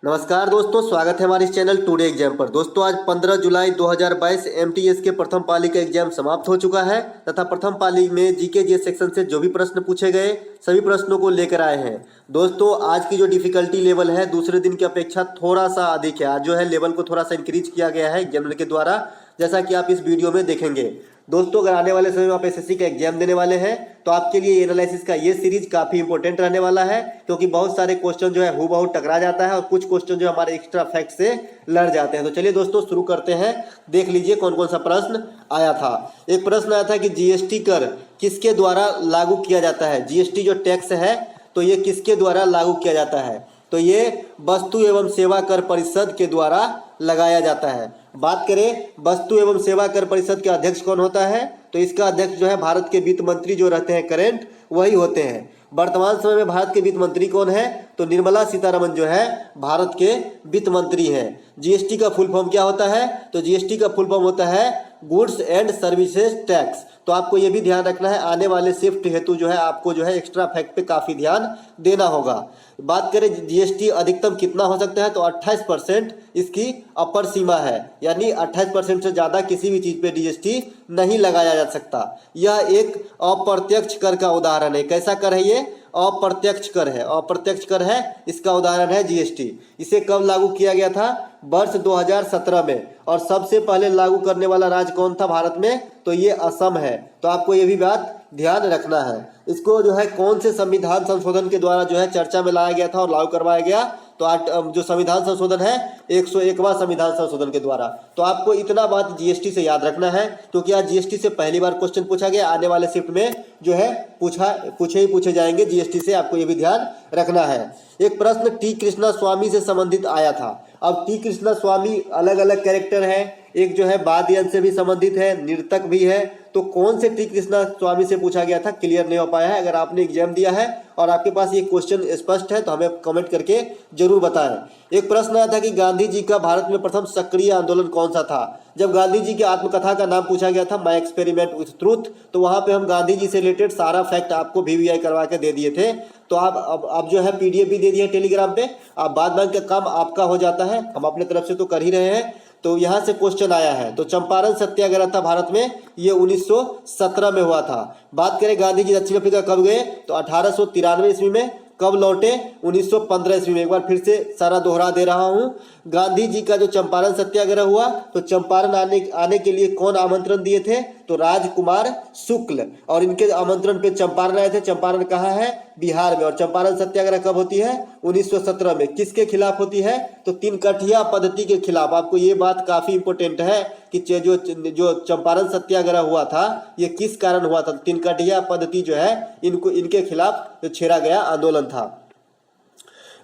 नमस्कार दोस्तों, स्वागत है हमारे इस चैनल टुडे एग्जाम पर। दोस्तों आज 15 जुलाई 2022 एमटीएस के प्रथम पाली का एग्जाम समाप्त हो चुका है तथा प्रथम पाली में जीके जी सेक्शन से जो भी प्रश्न पूछे गए सभी प्रश्नों को लेकर आए हैं। दोस्तों आज की जो डिफिकल्टी लेवल है दूसरे दिन की अपेक्षा थोड़ा सा अधिक है। आज जो है लेवल को थोड़ा सा इंक्रीज किया गया है एग्जामिनर के द्वारा, जैसा कि आप इस वीडियो में देखेंगे। दोस्तों अगर आने वाले समय में आप एसएससी का एग्जाम देने वाले हैं तो आपके लिए एनालिसिस का ये सीरीज काफ़ी इंपॉर्टेंट रहने वाला है, क्योंकि बहुत सारे क्वेश्चन जो है हूबहू टकरा जाता है और कुछ क्वेश्चन जो हमारे एक्स्ट्रा फैक्ट से लड़ जाते हैं। तो चलिए दोस्तों शुरू करते हैं। देख लीजिए कौन कौन सा प्रश्न आया था। एक प्रश्न आया था कि जीएसटी कर किसके द्वारा लागू किया जाता है। जीएसटी जो टैक्स है तो ये किसके द्वारा लागू किया जाता है, तो ये वस्तु एवं सेवा कर परिषद के द्वारा लगाया जाता है। बात करें वस्तु एवं सेवा कर परिषद के अध्यक्ष कौन होता है, तो इसका अध्यक्ष जो है भारत के वित्त मंत्री जो रहते हैं करेंट वही होते हैं। वर्तमान समय में भारत के वित्त मंत्री कौन है, तो निर्मला सीतारमण जो है भारत के वित्त मंत्री हैं। जीएसटी का फुल फॉर्म क्या होता है, तो जीएसटी का फुल फॉर्म होता है गुड्स एंड सर्विसेज टैक्स। तो आपको ये भी ध्यान रखना है, आने वाले शिफ्ट हेतु जो है आपको जो है एक्स्ट्रा फैक्ट पे काफ़ी ध्यान देना होगा। बात करें जीएसटी अधिकतम कितना हो सकता है, तो 28% इसकी अपर सीमा है, यानी 28% से ज़्यादा किसी भी चीज़ पे जीएसटी नहीं लगाया जा सकता। यह एक अप्रत्यक्ष कर का उदाहरण है। कैसा कर है ये, अप्रत्यक्ष कर है। अप्रत्यक्ष कर है, इसका उदाहरण है जीएसटी। इसे कब लागू किया गया था, वर्ष 2017 में। और सबसे पहले लागू करने वाला राज्य कौन था भारत में, तो ये असम है। तो आपको ये भी बात ध्यान रखना है। इसको जो है कौन से संविधान संशोधन के द्वारा जो है चर्चा में लाया गया था और लागू करवाया गया, तो आज जो संविधान संशोधन है 101वां संविधान संशोधन के द्वारा। तो आपको इतना बात जीएसटी से याद रखना है, क्योंकि आज जीएसटी से पहली बार क्वेश्चन पूछा गया। आने वाले शिफ्ट में जो है पूछे जाएंगे जीएसटी से, आपको ये भी ध्यान रखना है। एक प्रश्न टी कृष्णा स्वामी से संबंधित आया था। अब टी कृष्णा स्वामी अलग अलग कैरेक्टर है, एक जो है वाद्य यंत्र से भी संबंधित है, नर्तक भी है। तो कौन से टी कृष्णा स्वामी से पूछा गया था, क्लियर नहीं हो पाया है। अगर आपने एग्जाम दिया है और आपके पास ये क्वेश्चन स्पष्ट है तो हमें कमेंट करके जरूर बताएं। एक प्रश्न आया था कि गांधी जी का भारत में प्रथम सक्रिय आंदोलन कौन सा था। जब गांधी जी की आत्मकथा का नाम पूछा गया था माई एक्सपेरिमेंट विथ ट्रूथ, तो वहां पे हम गांधी जी से रिलेटेड सारा फैक्ट आपको वीवीआई करवा के दे दिए थे। तो आप अब जो है पीडीएफ भी दे दिए टेलीग्राम पे, आप बाद बाकी का काम आपका हो जाता है, हम अपने तरफ से तो कर ही रहे हैं। तो यहाँ से क्वेश्चन आया है, तो चंपारण सत्याग्रह था भारत में, ये 1917 में हुआ था। बात करें गांधी जी दक्षिण अफ्रीका कब गए, तो 1893 ईस्वी में। कब लौटे, 1915 ईस्वी में। एक बार फिर से सारा दोहरा दे रहा हूँ। गांधी जी का जो चंपारण सत्याग्रह हुआ, तो चंपारण आने के लिए कौन आमंत्रण दिए थे, तो राजकुमार शुक्ल। और इनके आमंत्रण पे चंपारण आए थे। चंपारण कहाँ है, बिहार में। और चंपारण सत्याग्रह कब होती है, 1917 में। किसके खिलाफ होती है, तो तीनकठिया पद्धति के खिलाफ। आपको ये बात काफी इंपॉर्टेंट है कि जो चंपारण सत्याग्रह हुआ था ये किस कारण हुआ था। तीनकठिया पद्धति जो है इनके खिलाफ जो छेड़ा गया आंदोलन था।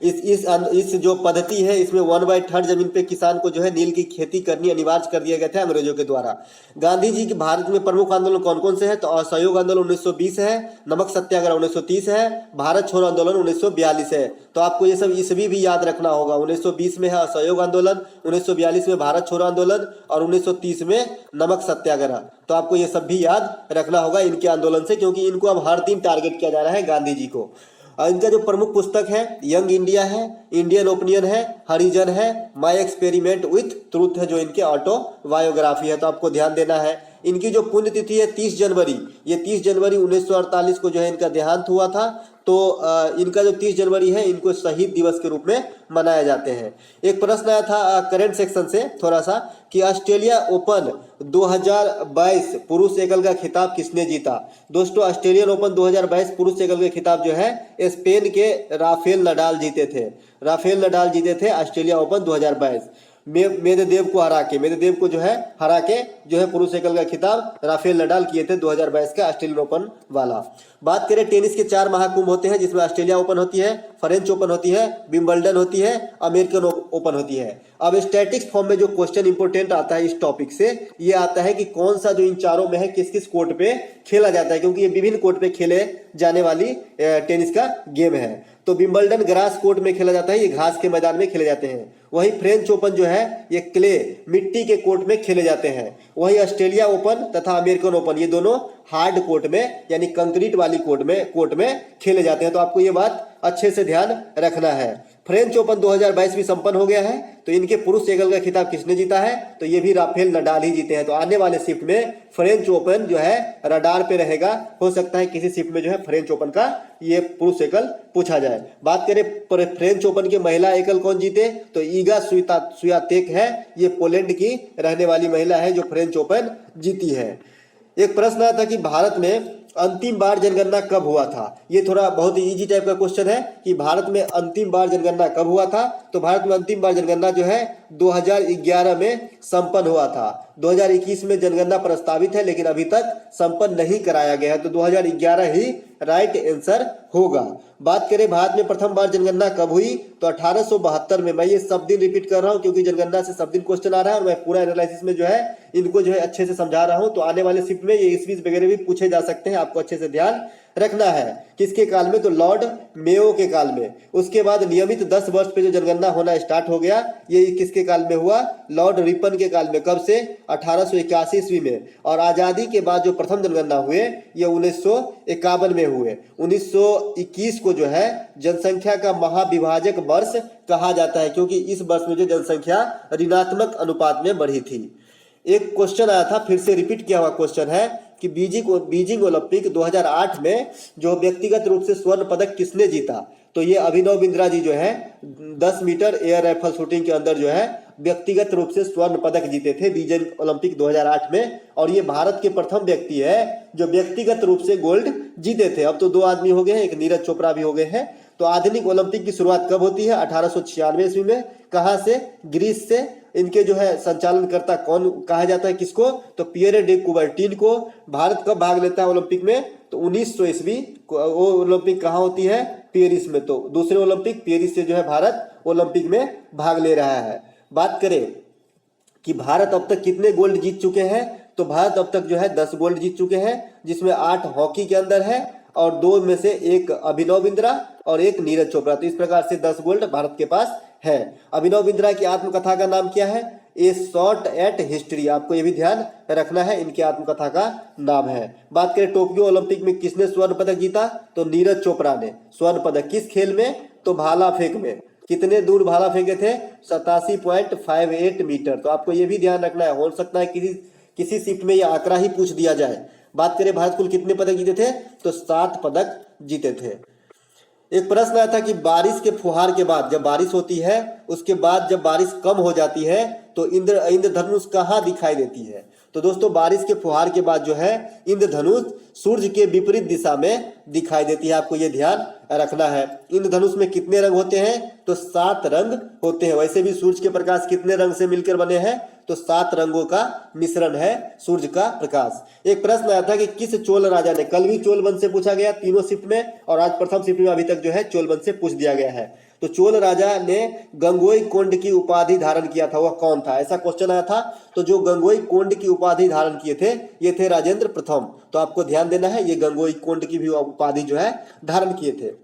इस जो पद्धति है इसमें 1/3 जमीन पे किसान को जो है नील की खेती करनी अनिवार्य कर दिया गया था अंग्रेजों के द्वारा। गांधी जी के भारत में प्रमुख आंदोलन कौन कौन से हैं, तो असहयोग आंदोलन 1920 है, नमक सत्याग्रह 1930 है, भारत छोड़ो आंदोलन 1942 है। तो आपको ये सब इसमें भी याद रखना होगा। 1920 में है असहयोग आंदोलन, 1942 में भारत छोड़ो आंदोलन और 1930 में नमक सत्याग्रह। तो आपको ये सब भी याद रखना होगा इनके आंदोलन से, क्योंकि इनको अब हर दिन टारगेट किया जा रहा है गांधी जी को। और इनका जो प्रमुख पुस्तक है यंग इंडिया है, इंडियन ओपिनियन है, हरिजन है, माई एक्सपेरिमेंट विथ ट्रूथ है, जो इनके ऑटोबायोग्राफी है। तो आपको ध्यान देना है। इनकी जो पुण्यतिथि है 30 जनवरी, ये 30 जनवरी 1948 को जो है इनका देहांत हुआ था। तो इनका जो 30 जनवरी है इनको शहीद दिवस के रूप में मनाए जाते हैं। एक प्रश्न आया था करंट सेक्शन से थोड़ा सा कि ऑस्ट्रेलिया ओपन 2022 पुरुष एकल का खिताब किसने जीता। दोस्तों ऑस्ट्रेलियन ओपन 2022 पुरुष एकल का खिताब जो है स्पेन के राफेल नडाल जीते थे। राफेल नडाल जीते थे ऑस्ट्रेलिया ओपन 2022। मेदवेदेव को जो है हरा के जो है पुरुष एकल का खिताब राफेल नडाल किए थे 2022 का ऑस्ट्रेलियन ओपन वाला। बात करें टेनिस के 4 महाकुंभ होते हैं, जिसमें ऑस्ट्रेलिया ओपन होती है, फ्रेंच ओपन होती है, विंबलडन होती है, अमेरिकन ओपन होती है। अब स्टैटिक्स फॉर्म में जो क्वेश्चन इंपोर्टेंट आता है इस टॉपिक से ये आता है कि कौन सा जो इन चारों में है किस किस कोर्ट पे खेला जाता है, क्योंकि ये विभिन्न कोर्ट पे खेले जाने वाली टेनिस का गेम है। तो विंबलडन ग्रास कोर्ट में खेला जाता है, ये घास के मैदान में खेले जाते हैं। वही फ्रेंच ओपन जो है ये क्ले मिट्टी के कोर्ट में खेले जाते हैं। वही ऑस्ट्रेलिया ओपन तथा अमेरिकन ओपन ये दोनों हार्ड कोर्ट में यानी कंक्रीट वाली कोर्ट में खेले जाते हैं। तो आपको ये बात अच्छे से ध्यान रखना है। फ्रेंच ओपन 2022 भी संपन्न हो गया है, तो इनके पुरुष एकल का खिताब किसने जीता है? तो ये भी राफेल नडाल ही जीते हैं। तो आने वाले शिफ्ट में फ्रेंच ओपन जो है रडार पे रहेगा। हो सकता है किसी शिफ्ट में जो है फ्रेंच ओपन का ये पुरुष एकल पूछा जाए। बात करें फ्रेंच ओपन के महिला एकल कौन जीते, तो ईगा स्वियातेक है, ये पोलैंड की रहने वाली महिला है जो फ्रेंच ओपन जीती है। एक प्रश्न आया था कि भारत में अंतिम बार जनगणना कब हुआ था। ये थोड़ा बहुत ही इजी टाइप का क्वेश्चन है कि भारत में अंतिम बार जनगणना कब हुआ था। तो भारत में अंतिम बार जनगणना जो है 2011 में संपन्न हुआ था। 2021 में जनगणना प्रस्तावित है लेकिन अभी तक संपन्न नहीं कराया गया है, तो 2011 ही राइट आंसर होगा। बात करें भारत में प्रथम बार जनगणना कब हुई, तो 1872 में। मैं ये सब दिन रिपीट कर रहा हूँ क्योंकि जनगणना से सब दिन क्वेश्चन आ रहा है और मैं पूरा एनालिसिस में जो है इनको जो है अच्छे से समझा रहा हूँ। तो आने वाले शिफ्ट में ये ईस्वी वगैरह भी पूछे जा सकते हैं, आपको अच्छे से ध्यान रखना है। किसके काल में, तो लॉर्ड मेयो के काल में। उसके बाद नियमित 10 वर्ष पे जो जनगणना होना स्टार्ट हो गया, ये किसके काल में हुआ, लॉर्ड रिपन के काल में। कब से, 1881 ईस्वी में। और आजादी के बाद जो प्रथम जनगणना हुए ये 1951 में हुए। 1921 को जो है जनसंख्या का महाविभाजक वर्ष कहा जाता है क्योंकि इस वर्ष में जो जनसंख्या ऋणात्मक अनुपात में बढ़ी थी। एक क्वेश्चन आया था, फिर से रिपीट किया हुआ क्वेश्चन है कि बीजिंग ओलंपिक 2008 में जो व्यक्तिगत रूप से स्वर्ण पदक किसने जीता, तो ये अभिनव बिंद्रा जी जो है 10 मीटर एयर राइफल शूटिंग के अंदर जो है व्यक्तिगत रूप से स्वर्ण पदक जीते थे बीजिंग ओलंपिक 2008 में। और ये भारत के प्रथम व्यक्ति है जो व्यक्तिगत रूप से गोल्ड जीते थे। अब तो 2 आदमी हो गए हैं, एक नीरज चोपड़ा भी हो गए हैं। तो आधुनिक ओलंपिक की शुरुआत कब होती है, 1896 ईस्वी में। कहाँ से, ग्रीस से। इनके जो है संचालनकर्ता कौन कहा जाता है किसको, तो पियरे डे कुबर्टीन को। भारत कब भाग लेता है ओलंपिक में, तो 1900 ईस्वी वो ओलंपिक कहाँ होती है, पेरिस में। तो दूसरे ओलंपिक पेरिस से जो है भारत ओलंपिक में भाग ले रहा है। बात करें कि भारत अब तक कितने गोल्ड जीत चुके हैं, तो भारत अब तक जो है 10 गोल्ड जीत चुके हैं, जिसमें 8 हॉकी के अंदर है और 2 में से एक अभिनव बिंद्रा और एक नीरज चोपड़ा। तो इस प्रकार से 10 गोल्ड भारत के पास है। अभिनव बिंद्रा की आत्मकथा का नाम क्या है, ए शॉट एट हिस्ट्री। आपको ये भी ध्यान रखना है, इनकी आत्मकथा का नाम है। बात करें टोक्यो ओलंपिक में किसने स्वर्ण पदक जीता, तो नीरज चोपड़ा ने स्वर्ण पदक। किस खेल में, तो भाला फेंक में। कितने दूर भाला फेंके थे, 87.58 मीटर। तो आपको ये भी ध्यान रखना है, हो सकता है किसी शिफ्ट में ये आंकड़ा ही पूछ दिया जाए। बात करें भारत कुल कितने पदक जीते थे, तो 7 पदक जीते थे। एक प्रश्न आया था कि बारिश के फुहार के बाद, जब बारिश होती है उसके बाद जब बारिश कम हो जाती है तो इंद्रधनुष कहाँ दिखाई देती है। तो दोस्तों बारिश के फुहार के बाद जो है इंद्रधनुष सूर्य के विपरीत दिशा में दिखाई देती है, आपको ये ध्यान रखना है। इंद्रधनुष में कितने रंग होते हैं, तो 7 रंग होते हैं। वैसे भी सूर्य के प्रकाश कितने रंग से मिलकर बने हैं, तो 7 रंगों का मिश्रण है सूर्य का प्रकाश। एक प्रश्न आया था कि किस चोल राजा ने, कल भी चोल वंश से पूछा गया तीनों शिफ्ट में, और आज प्रथम शिफ्ट में अभी तक जो है चोल वंश से पूछ दिया गया है। तो चोल राजा ने गंगोई कोंड की उपाधि धारण किया था, वह कौन था, ऐसा क्वेश्चन आया था। तो जो गंगोई कोंड की उपाधि धारण किए थे ये थे राजेंद्र प्रथम। तो आपको ध्यान देना है, ये गंगोई कोंड की भी उपाधि जो है धारण किए थे।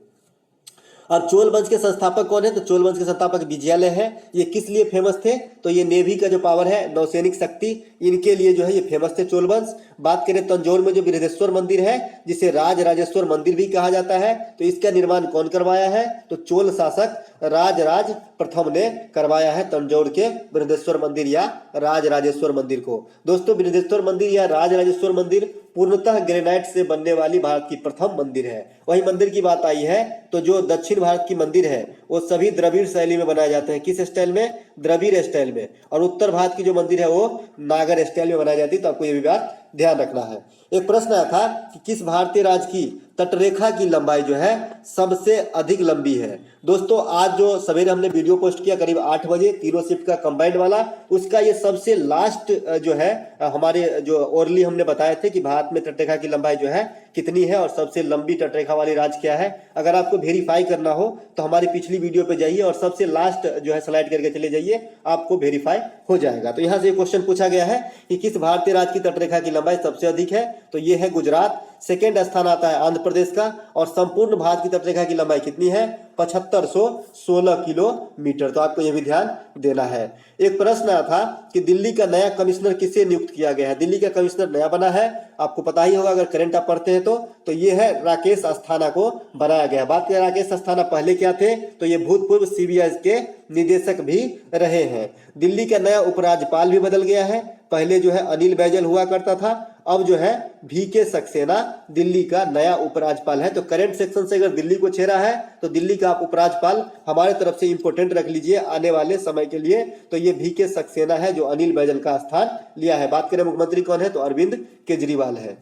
और चोल वंश के संस्थापक कौन है, तो चोल वंश के संस्थापक विजयालय है। ये किस लिए फेमस थे, तो ये नेवी का जो पावर है, नौसैनिक शक्ति, इनके लिए जो है ये फेमस थे चोल वंश। बात करें तंजौर में जो बृहदेश्वर मंदिर है जिसे राजराजेश्वर मंदिर भी कहा जाता है, तो इसका निर्माण कौन करवाया है, तो चोल शासक राजराज प्रथम ने करवाया है तंजौर के बृहदेश्वर मंदिर या राजराजेश्वर मंदिर को। दोस्तों बृहदेश्वर मंदिर या राजराजेश्वर मंदिर पूर्णतः ग्रेनाइट से बनने वाली भारत की प्रथम मंदिर है। वही मंदिर की बात आई है तो जो दक्षिण भारत की मंदिर है वो सभी द्रविड़ शैली में बनाए जाते हैं। किस स्टाइल में, द्रविड़ स्टाइल में। और उत्तर भारत की जो मंदिर है वो नागर स्टाइल में बनाई जाती है। तो आपको ये भी बात ध्यान रखना है। एक प्रश्न आया था कि किस भारतीय राज्य की तटरेखा की लंबाई जो है सबसे अधिक लंबी है। दोस्तों आज जो सवेरे हमने वीडियो पोस्ट किया करीब 8 बजे तीनों शिफ्ट का कंबाइंड वाला, उसका ये सबसे लास्ट जो है हमारे जो ओरली हमने बताए थे कि भारत में तटरेखा की लंबाई जो है कितनी है और सबसे लंबी तटरेखा वाली राज्य क्या है। अगर आपको वेरीफाई करना हो तो हमारी पिछली वीडियो पे जाइए और सबसे लास्ट जो है स्लाइड करके चले जाइए, आपको वेरीफाई हो जाएगा। तो यहाँ से क्वेश्चन पूछा गया है कि किस भारतीय राज्य की तटरेखा की लंबाई सबसे अधिक है, तो ये है गुजरात। सेकेंड स्थान आता है आंध्र प्रदेश का, और संपूर्ण भारत की तटरेखा की लंबाई कितनी है? 7516 किलोमीटर। तो आपको यह भी ध्यान देना है। एक प्रश्न आया था कि दिल्ली का नया कमिश्नर किसे नियुक्त किया गया है? दिल्ली का कमिश्नर नया बना है, आपको पता ही होगा अगर करंट आप पढ़ते हैं तो ये है राकेश अस्थाना को बनाया गया। बात करें राकेश अस्थाना पहले क्या थे, तो ये भूतपूर्व सीबीआई के निदेशक भी रहे हैं। दिल्ली का नया उपराज्यपाल भी बदल गया है। पहले जो है अनिल बैजल हुआ करता था, अब जो है VK सक्सेना दिल्ली का नया उपराज्यपाल है। तो करंट सेक्शन से अगर दिल्ली को छेड़ा है तो दिल्ली का आप उपराज्यपाल हमारे तरफ से इंपोर्टेंट रख लीजिए आने वाले समय के लिए। तो ये VK सक्सेना है जो अनिल बैजल का स्थान लिया है। बात करें मुख्यमंत्री कौन है, तो अरविंद केजरीवाल है।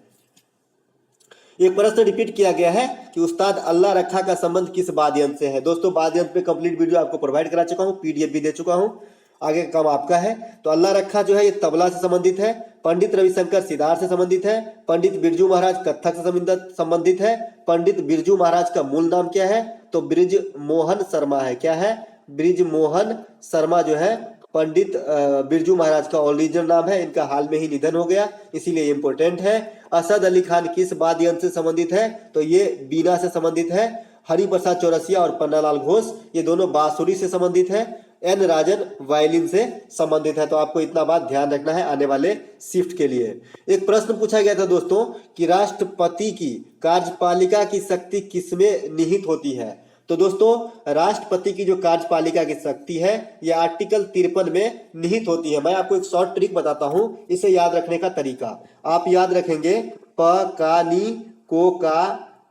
एक प्रश्न रिपीट किया गया है कि उस्ताद अल्लाह रखा का संबंध किस वाद्य यंत्र से है? दोस्तों वाद्य यंत्र पे कंप्लीट वीडियो आपको प्रोवाइड करा चुका हूँ, PDF भी दे चुका हूँ, आगे का काम आपका है। तो अल्लाह रखा जो है ये तबला से संबंधित है, पंडित रविशंकर सितार से संबंधित है, पंडित बिरजू महाराज कत्थक से संबंधित है। पंडित बिरजू महाराज का मूल नाम क्या है, तो ब्रिज मोहन शर्मा है। क्या है? ब्रिज मोहन शर्मा जो है पंडित बिरजू महाराज का ओरिजिनल नाम है। इनका हाल में ही निधन हो गया, इसीलिए इंपोर्टेंट है। असद अली खान किस वाद्य यंत्र से संबंधित है, तो ये बीना से संबंधित है। हरिप्रसाद चौरसिया और पन्नालाल घोष ये दोनों बांसुरी से संबंधित है। N राजन वायलिन से संबंधित है। तो आपको इतना बात ध्यान रखना है आने वाले शिफ्ट के लिए। एक प्रश्न पूछा गया था दोस्तों कि राष्ट्रपति की कार्यपालिका की शक्ति किसमें निहित होती है? तो दोस्तों राष्ट्रपति की जो कार्यपालिका की शक्ति है यह आर्टिकल 53 में निहित होती है। मैं आपको एक शॉर्ट ट्रिक बताता हूं, इसे याद रखने का तरीका आप याद रखेंगे। प का नी को का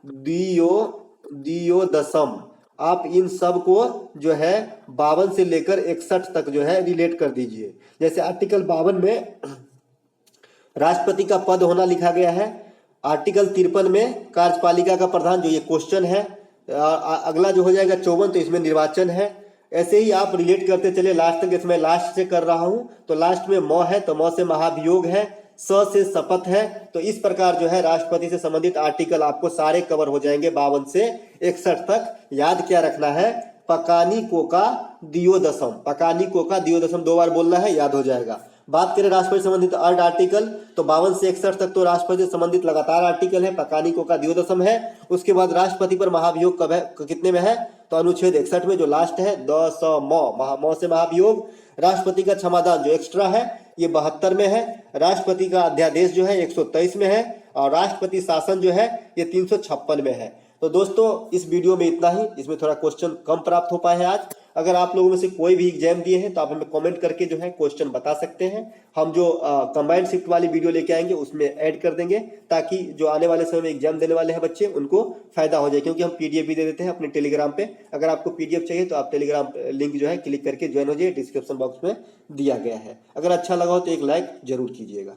दियो दशम, आप इन सब को जो है 52 से लेकर 61 तक जो है रिलेट कर दीजिए। जैसे आर्टिकल 52 में राष्ट्रपति का पद होना लिखा गया है, आर्टिकल 53 में कार्यपालिका का प्रधान, जो ये क्वेश्चन है। अगला जो हो जाएगा 54, तो इसमें निर्वाचन है। ऐसे ही आप रिलेट करते चले लास्ट तक। जैसे मैं लास्ट से कर रहा हूं तो लास्ट में म है, तो म से महाभियोग है, स से शपथ है। तो इस प्रकार जो है राष्ट्रपति से संबंधित आर्टिकल आपको सारे कवर हो जाएंगे 52 से 61 तक। याद क्या रखना है, पकानी कोका दियोदशम, पकानी कोका दियोदशम 2 बार बोलना है, याद हो जाएगा। बात करें राष्ट्रपति से संबंधित अर्ध आर्टिकल, तो 52 से 61 तक तो राष्ट्रपति से संबंधित लगातार आर्टिकल है, पकानी कोका दियोदशम है। उसके बाद राष्ट्रपति पर महाभियोग कब है, कितने में है, तो अनुच्छेद 61 में जो लास्ट है द स म से महाभियोग। राष्ट्रपति का क्षमादान जो एक्स्ट्रा है ये 72 में है। राष्ट्रपति का अध्यादेश जो है 123 में है, और राष्ट्रपति शासन जो है ये 356 में है। तो दोस्तों इस वीडियो में इतना ही, इसमें थोड़ा क्वेश्चन कम प्राप्त हो पाए हैं आज। अगर आप लोगों में से कोई भी एग्जाम दिए हैं तो आप हमें कमेंट करके जो है क्वेश्चन बता सकते हैं। हम जो कंबाइंड शिफ्ट वाली वीडियो लेके आएंगे उसमें ऐड कर देंगे, ताकि जो आने वाले समय में एग्जाम देने वाले हैं बच्चे उनको फायदा हो जाए। क्योंकि हम PDF भी दे देते हैं अपने टेलीग्राम पे। अगर आपको PDF चाहिए तो आप टेलीग्राम लिंक जो है क्लिक करके ज्वाइन हो जाइए, डिस्क्रिप्शन बॉक्स में दिया गया है। अगर अच्छा लगा हो तो एक लाइक जरूर कीजिएगा।